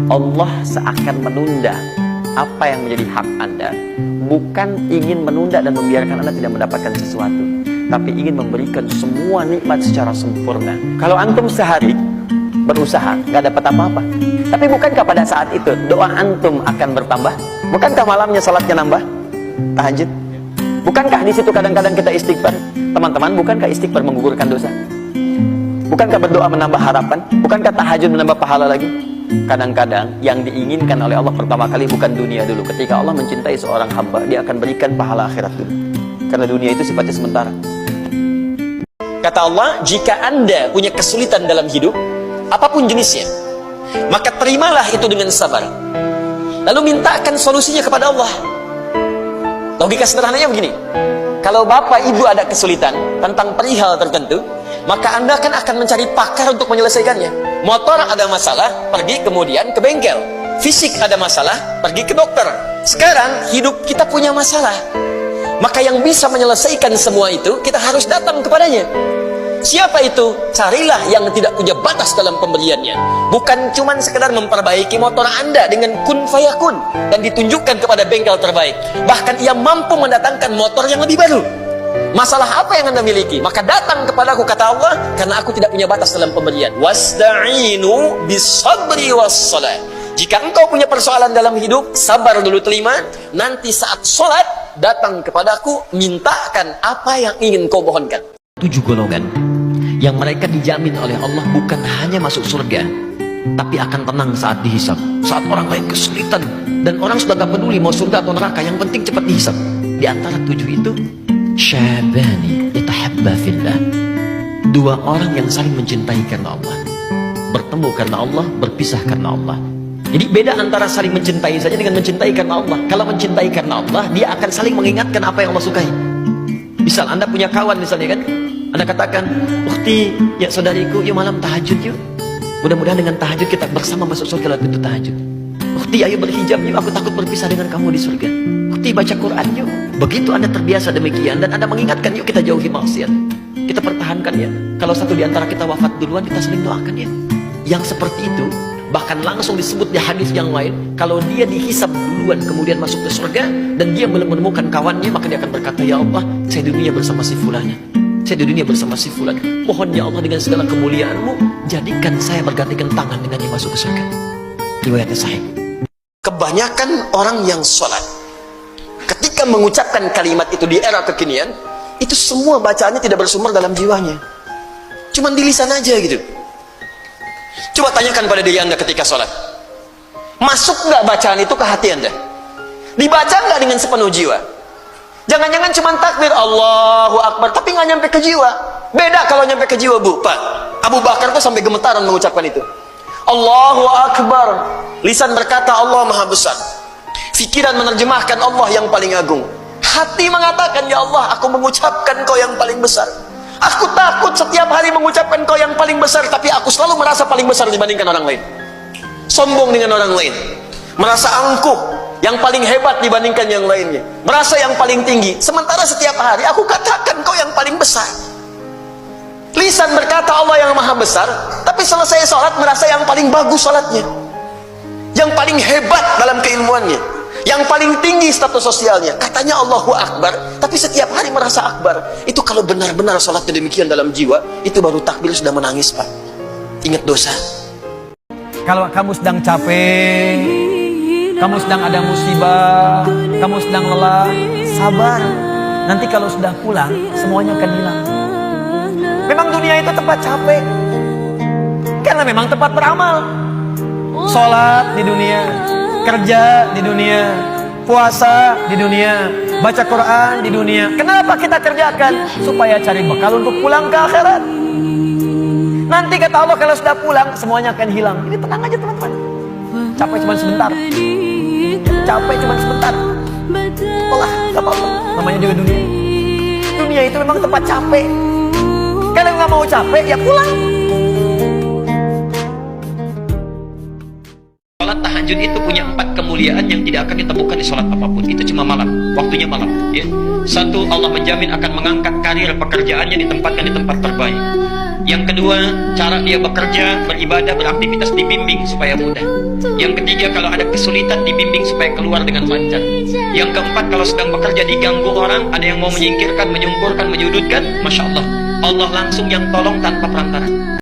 Allah seakan menunda apa yang menjadi hak Anda, bukan ingin menunda dan membiarkan Anda tidak mendapatkan sesuatu, tapi ingin memberikan semua nikmat secara sempurna. Kalau antum sehari berusaha, nggak dapat apa-apa, tapi bukankah pada saat itu doa antum akan bertambah? Bukankah malamnya salatnya nambah? Tahajud? Bukankah di situ kadang-kadang kita istighfar? Teman-teman, bukankah istighfar menggugurkan dosa? Bukankah berdoa menambah harapan? Bukankah tahajud menambah pahala lagi? Kadang-kadang yang diinginkan oleh Allah pertama kali bukan dunia dulu. Ketika Allah mencintai seorang hamba, Dia akan berikan pahala akhirat dulu. Karena dunia itu sifatnya sementara. Kata Allah, jika Anda punya kesulitan dalam hidup, apapun jenisnya, maka terimalah itu dengan sabar. Lalu mintakan solusinya kepada Allah. Logika sederhananya begini. Kalau bapak ibu ada kesulitan tentang perihal tertentu, maka Anda akan mencari pakar untuk menyelesaikannya. Motor ada masalah, pergi kemudian ke bengkel. Fisik ada masalah, pergi ke dokter. Sekarang hidup kita punya masalah, maka yang bisa menyelesaikan semua itu kita harus datang kepadanya. Siapa itu? Carilah yang tidak punya batas dalam pembeliannya. Bukan cuma sekedar memperbaiki motor Anda dengan kun fayakun dan ditunjukkan kepada bengkel terbaik. Bahkan ia mampu mendatangkan motor yang lebih baru. Masalah apa yang Anda miliki? Maka datang kepadaku, kata Allah, karena aku tidak punya batas dalam pemberian. Wasta'inu bisabri wassalah. Jika engkau punya persoalan dalam hidup, sabar dulu terima. Nanti saat sholat, datang kepadaku, mintakan apa yang ingin kau mohonkan. 7 golongan yang mereka dijamin oleh Allah bukan hanya masuk surga, tapi akan tenang saat dihisab. Saat orang lain kesulitan dan orang sudah gak peduli mau surga atau neraka, yang penting cepat dihisab. Di antara 7 itu, syabani yatahabba fillah, 2 orang yang saling mencintai karena Allah, bertemu karena Allah, berpisah karena Allah. Jadi beda antara saling mencintai saja dengan mencintai karena Allah. Kalau mencintai karena Allah, dia akan saling mengingatkan apa yang Allah sukai. Misal Anda punya kawan misalnya kan, Anda katakan, "Ukhti, ya saudariku, yuk malam tahajud yuk. Mudah-mudahan dengan tahajud kita bersama masuk surga lewat pintu tahajud. Ukhti, ayo berhijab yuk, aku takut berpisah dengan kamu di surga. Ukhti, baca Quran yuk." Begitu Anda terbiasa demikian dan Anda mengingatkan, yuk kita jauhi maksiat, kita pertahankan ya. Kalau satu di antara kita wafat duluan, kita saling doakan ya. Yang seperti itu bahkan langsung disebut di hadis yang lain, kalau dia dihisab duluan kemudian masuk ke surga dan dia belum menemukan kawannya, maka dia akan berkata, "Ya Allah, saya di dunia bersama si fulannya, saya di dunia bersama si fulan. Mohon ya Allah dengan segala kemuliaan-Mu, jadikan saya bergandengan tangan dengannya masuk ke surga." Riwayatnya sahih. Kebanyakan orang yang sholat, ketika mengucapkan kalimat itu di era kekinian, itu semua bacaannya tidak bersumber dalam jiwanya, cuman di lisan aja gitu. Coba tanyakan pada diri Anda ketika sholat, masuk nggak bacaan itu ke hati Anda? Dibaca nggak dengan sepenuh jiwa? Jangan-jangan cuma takbir Allahu Akbar, tapi nggak nyampe ke jiwa. Beda kalau nyampe ke jiwa, Bu. Pak, Abu Bakar tuh sampai gemetaran mengucapkan itu. Allahu Akbar, lisan berkata Allah Maha Besar, pikiran menerjemahkan Allah yang paling agung, hati mengatakan, "Ya Allah, aku mengucapkan Kau yang paling besar. Aku takut setiap hari mengucapkan Kau yang paling besar, tapi aku selalu merasa paling besar dibandingkan orang lain. Sombong dengan orang lain, merasa angkuh, yang paling hebat dibandingkan yang lainnya, merasa yang paling tinggi. Sementara setiap hari aku katakan Kau yang paling besar." Lisan berkata Allah yang Maha Besar, tapi selesai sholat merasa yang paling bagus sholatnya, yang paling hebat dalam keilmuannya, yang paling tinggi status sosialnya. Katanya Allahu Akbar, tapi setiap hari merasa akbar. Itu kalau benar-benar sholatnya demikian dalam jiwa, itu baru takbir sudah menangis, Pak. Ingat dosa. Kalau kamu sedang capek, kamu sedang ada musibah, kamu sedang lelah, sabar. Nanti kalau sudah pulang, semuanya akan hilang. Memang dunia itu tempat capek, karena memang tempat beramal. Sholat di dunia, kerja di dunia, puasa di dunia, baca Quran di dunia. Kenapa kita kerjakan? Supaya cari bekal untuk pulang ke akhirat. Nanti kata Allah, kalau sudah pulang semuanya akan hilang. Ini tenang aja teman-teman. Capek cuma sebentar, capek cuma sebentar. Allah, gak apa-apa. Namanya juga dunia. Dunia itu memang tempat capek. Kalau nggak mau capek, ya pulang. Sholat tahajud itu punya 4 kemuliaan yang tidak akan ditemukan di sholat apapun. Itu cuma malam, waktunya malam ya. 1, Allah menjamin akan mengangkat karir pekerjaannya, ditempatkan di tempat terbaik. Yang kedua, cara dia bekerja, beribadah, beraktivitas dibimbing supaya mudah. Yang ketiga, kalau ada kesulitan dibimbing supaya keluar dengan lancar. Yang keempat, kalau sedang bekerja diganggu orang, ada yang mau menyingkirkan, menyungkurkan, menyudutkan, Masya Allah, Allah langsung yang tolong tanpa perantara.